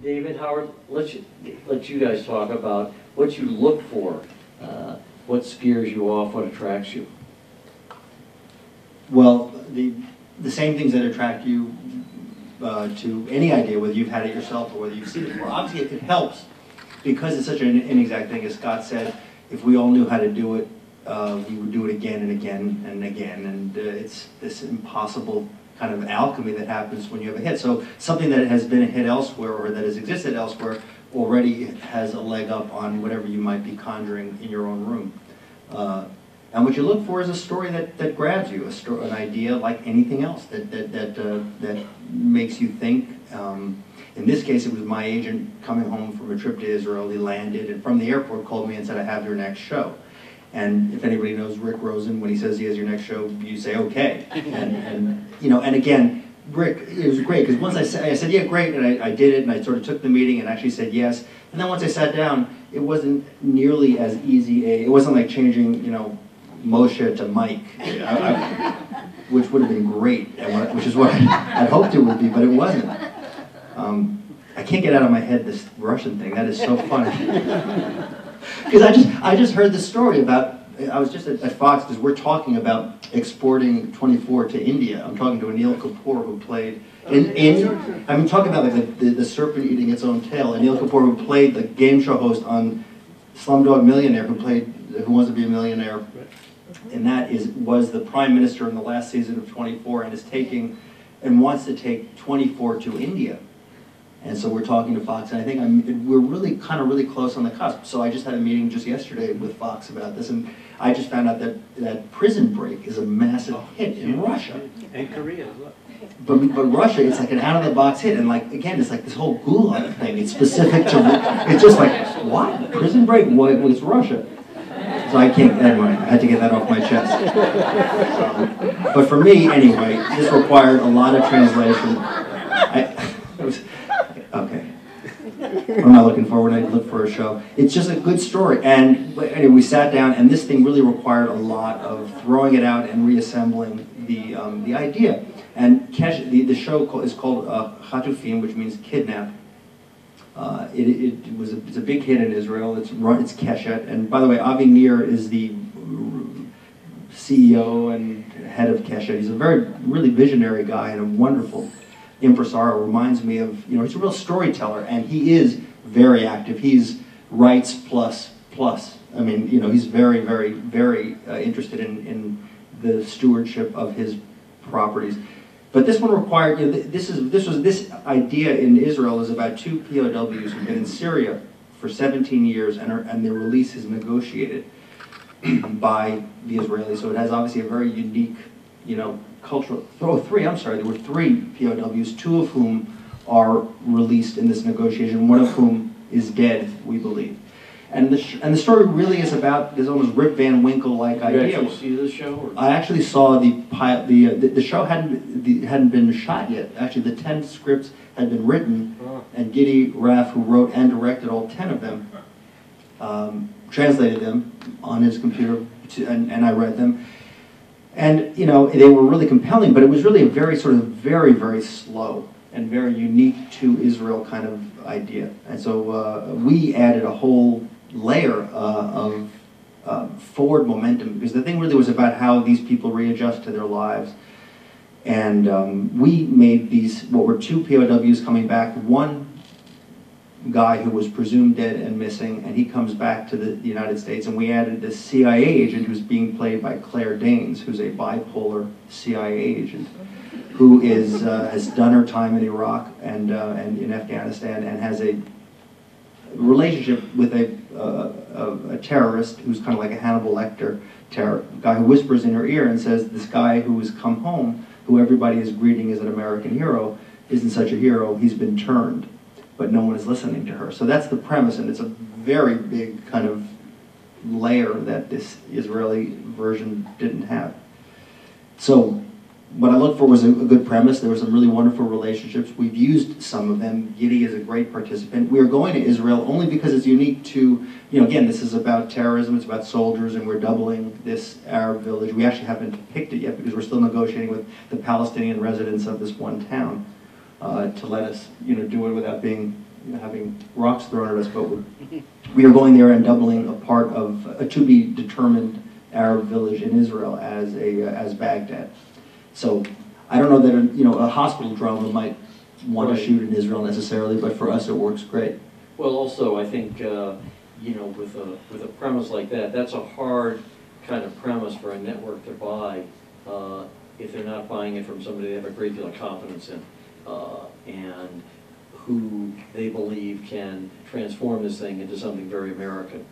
David, Howard, let you guys talk about what you look for, what scares you off, what attracts you. Well, the same things that attract you to any idea, whether you've had it yourself or whether you've seen it before. Obviously, it helps because it's such an inexact thing. As Scott said, if we all knew how to do it, we would do it again and again and again. And it's this impossible kind of alchemy that happens when you have a hit. So something that has been a hit elsewhere or that has existed elsewhere already has a leg up on whatever you might be conjuring in your own room. And what you look for is a story that grabs you, an idea like anything else that makes you think. In this case, it was my agent coming home from a trip to Israel. He landed and from the airport called me and said, "I have your next show." And if anybody knows Rick Rosen, when he says he has your next show, you say okay. And you know, and again, Rick, it was great because once I said yeah, great, and I did it, and I sort of took the meeting and actually said yes. And then once I sat down, it wasn't nearly as easy. It wasn't like changing, you know, Moshe to Mike, which would have been great, which is what I'd hoped it would be, but it wasn't. I can't get out of my head this Russian thing. That is so funny. Because I just heard this story about, I was just at Fox because we're talking about exporting 24 to India. I'm talking to Anil Kapoor who played I'm talking about like the serpent eating its own tail. Anil Kapoor who played the game show host on Slumdog Millionaire, who Wants to Be a Millionaire, and that was the prime minister in the last season of 24 and wants to take 24 to India. And so we're talking to Fox, and I think we're really close on the cusp. So I just had a meeting just yesterday with Fox about this, and I just found out that Prison Break is a massive hit in Russia. And Korea as well. But Russia, it's like an out-of-the-box hit, and like again, it's like this whole gulag thing. It's specific to, it's just like, what? Prison Break? What? It's Russia. So I can't, anyway, I had to get that off my chest. But for me, anyway, this required a lot of translation. Okay. I'm not looking forward. I look for a show. It's just a good story. And anyway, we sat down, and this thing really required a lot of throwing it out and reassembling the idea. And the show is called Hatufim, which means kidnap. It's a big hit in Israel. It's Keshet. And by the way, Avi Nir is the CEO and head of Keshet. He's a really visionary guy and a wonderful impresario. Reminds me of, he's a real storyteller, and he is very active. He's rights plus. I mean, he's very, very, very interested in the stewardship of his properties. But this one required, this idea in Israel is about two POWs who've been in Syria for 17 years, and their release is negotiated by the Israelis. So it has obviously a very unique, cultural. There were three POWs, two of whom are released in this negotiation, one of whom is dead, we believe. And the story really is about this almost Rip Van Winkle-like idea. Did you actually see the show? Or? I actually saw the show hadn't been shot yet. Actually, the 10 scripts had been written, and Giddy Raff, who wrote and directed all 10 of them, translated them on his computer, and I read them. And they were really compelling, but it was really a very very, very slow and very unique to Israel kind of idea. And so we added a whole layer of forward momentum, because the thing really was about how these people readjust to their lives. And we made these, what were two POWs coming back, one guy who was presumed dead and missing, and he comes back to the United States, and we added this CIA agent who's being played by Claire Danes, who's a bipolar CIA agent, who has done her time in Iraq and in Afghanistan, and has a relationship with a terrorist who's kind of like a Hannibal Lecter guy who whispers in her ear and says, this guy who has come home, who everybody is greeting as an American hero, isn't such a hero, he's been turned. But no one is listening to her. So that's the premise, and it's a very big kind of layer that this Israeli version didn't have. So what I looked for was a good premise. There were some really wonderful relationships. We've used some of them. Giddy is a great participant. We are going to Israel only because it's unique to, again, this is about terrorism, it's about soldiers, and we're doubling this Arab village. We actually haven't picked it yet because we're still negotiating with the Palestinian residents of this one town to let us, do it without being having rocks thrown at us, but we are going there and doubling a part of a to-be-determined Arab village in Israel as Baghdad. So I don't know that a hospital drama might want to shoot in Israel necessarily, but for us it works great. Well, also I think with a premise like that, that's a hard kind of premise for a network to buy if they're not buying it from somebody they have a great deal of confidence in and who they believe can transform this thing into something very American.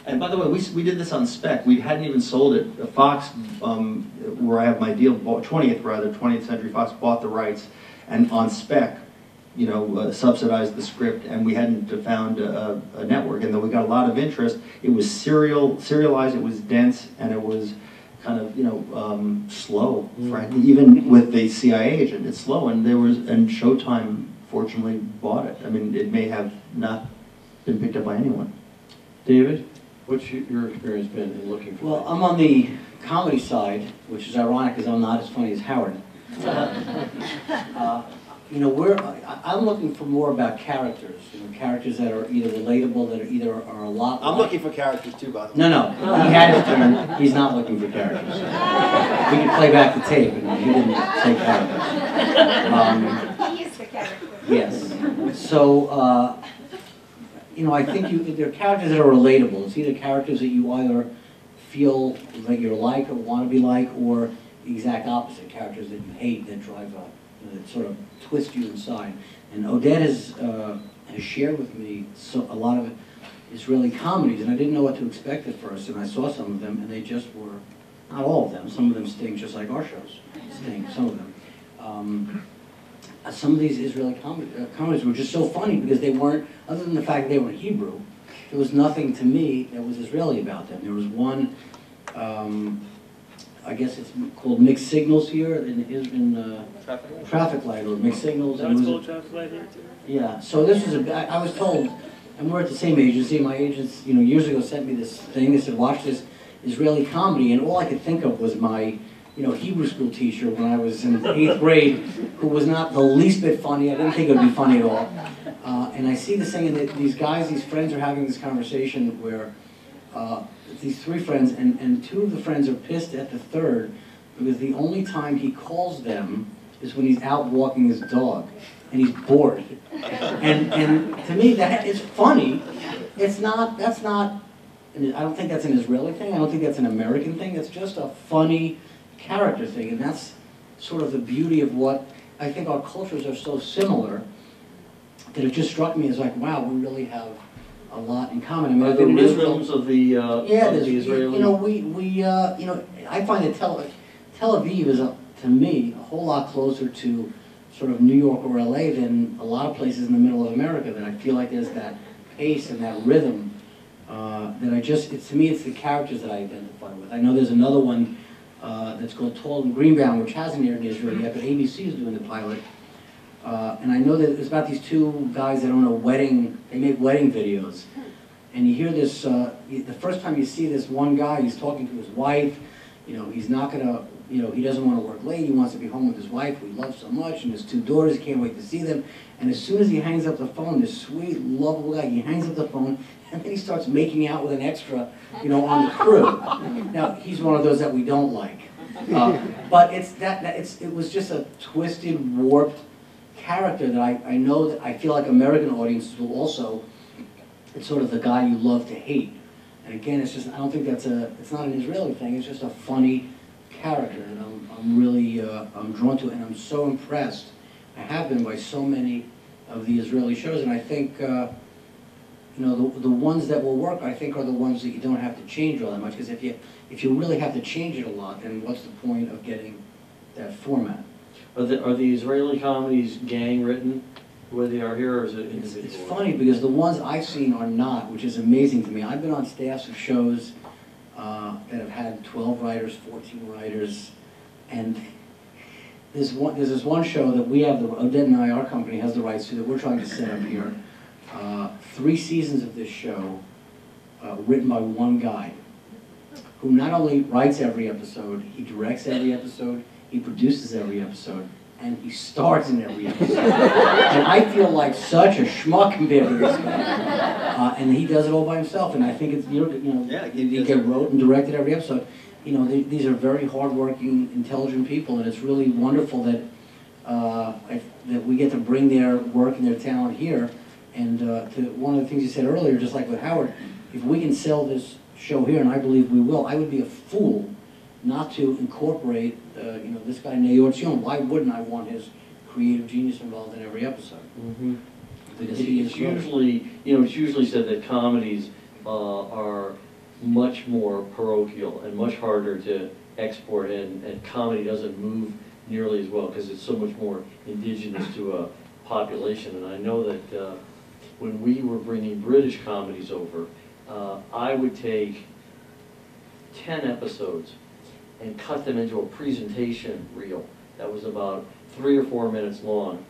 And by the way, we did this on spec. We hadn't even sold it. Fox, where I have my deal, 20th Century Fox bought the rights, and on spec, subsidized the script, and we hadn't found a network. And though we got a lot of interest, it was serialized, it was dense, and it was kind of slow, frankly. Even with the CIA agent, it's slow. And Showtime fortunately bought it. I mean, it may have not been picked up by anyone. David, what's your experience been in looking for? Well, I'm on the comedy side, which is ironic because I'm not as funny as Howard. I'm looking for more about characters. Characters that are either relatable, that are a lot. I'm looking for characters too, by the way. No, he had his turn. He's not looking for characters. We can play back the tape, and he didn't say characters. He is the character. Yes. So, I think there are characters that are relatable. It's either characters that you either feel like you're like or want to be like, or the exact opposite, characters that you hate that drive that sort of twist you inside. And Odette has shared with me a lot of Israeli comedies, and I didn't know what to expect at first, and I saw some of them, and they just were, not all of them, some of them sting just like our shows sting, some of them. Some of these Israeli comedies were just so funny because they weren't, other than the fact that they were Hebrew, there was nothing to me that was Israeli about them. There was one, I guess it's called Mixed Signals here in Traffic Light, or Mixed Signals. That's called Traffic Light here too? Yeah, so this was I was told, and we're at the same agency, my agents, years ago sent me this thing, they said, watch this Israeli comedy, and all I could think of was my Hebrew school teacher when I was in 8th grade, who was not the least bit funny. I didn't think it would be funny at all. And I see this thing, and these friends are having this conversation where these three friends, and two of the friends are pissed at the third because the only time he calls them is when he's out walking his dog, and he's bored. And to me, that is funny. That's not, I don't think that's an Israeli thing. I don't think that's an American thing. It's just a funny character thing, and that's sort of the beauty of what I think our cultures are so similar that it just struck me as like, wow, we really have a lot in common. I mean, Are there rhythms of the Israeli? I find that Tel Aviv is, to me, a whole lot closer to sort of New York or LA than a lot of places in the middle of America. That I feel like there's that pace and that rhythm to me, it's the characters that I identify with. I know there's another one that's called Tall and Greenbound, which hasn't aired in Israel yet, but ABC is doing the pilot. And I know that it's about these two guys that own a wedding, they make wedding videos. And you hear this, the first time you see this one guy, he's talking to his wife, he's not gonna, he doesn't want to work late, he wants to be home with his wife, who he loves so much, and his two daughters, can't wait to see them. And as soon as he hangs up the phone, this sweet, lovable guy, he hangs up the phone, and then he starts making out with an extra, on the crew. Now, he's one of those that we don't like. But it was just a twisted, warped character that I know that I feel like American audiences will also, it's sort of the guy you love to hate. And again, it's just, I don't think it's not an Israeli thing, it's just a funny character, and I'm really, I'm drawn to it, and I'm so impressed. I have been by so many of the Israeli shows, and I think, the ones that will work, I think, are the ones that you don't have to change all that much, because if you really have to change it a lot, then what's the point of getting that format? Are the Israeli comedies gang written the way they are here, or is it individual? It's funny because the ones I've seen are not, which is amazing to me. I've been on staffs of shows that have had 12 writers, 14 writers, and there's this one show that we have, Odette and I, our company, has the rights to, that we're trying to set up here. 3 seasons of this show, written by one guy, who not only writes every episode, he directs every episode, he produces every episode. and he stars in every episode. And I feel like such a schmuck compared to this guy. And he does it all by himself, and I think it's, Yeah, he wrote and directed every episode. These are very hardworking, intelligent people, and it's really wonderful that that we get to bring their work and their talent here. And to one of the things you said earlier, just like with Howard, if we can sell this show here, and I believe we will, I would be a fool not to incorporate, this guy Naor Zion. Why wouldn't I want his creative genius involved in every episode? Mm-hmm. Because he is it's usually said that comedies are much more parochial and much harder to export, and comedy doesn't move nearly as well because it's so much more indigenous to a population. And I know that when we were bringing British comedies over, I would take 10 episodes and cut them into a presentation reel that was about 3 or 4 minutes long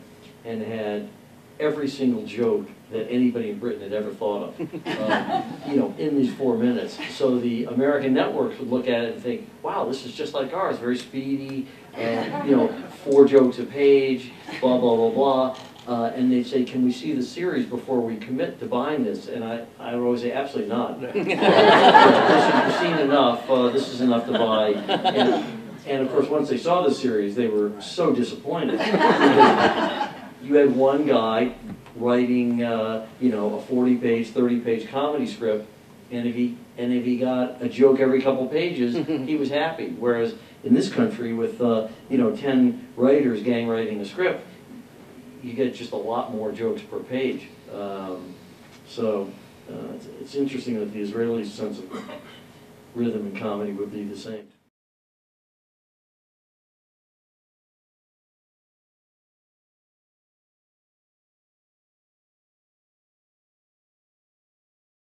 and had every single joke that anybody in Britain had ever thought of, in these 4 minutes. So the American networks would look at it and think, wow, this is just like ours, very speedy, 4 jokes a page, blah, blah, blah, blah. And they'd say, can we see the series before we commit to buying this? And I would always say, absolutely not. Listen, you've seen enough, this is enough to buy. And of course, once they saw the series, they were so disappointed. Because you had one guy writing, a 40-page, 30-page comedy script, and if he got a joke every couple pages, he was happy. Whereas in this country, with 10 writers gang writing a script, you get just a lot more jokes per page. It's interesting that the Israeli sense of rhythm and comedy would be the same.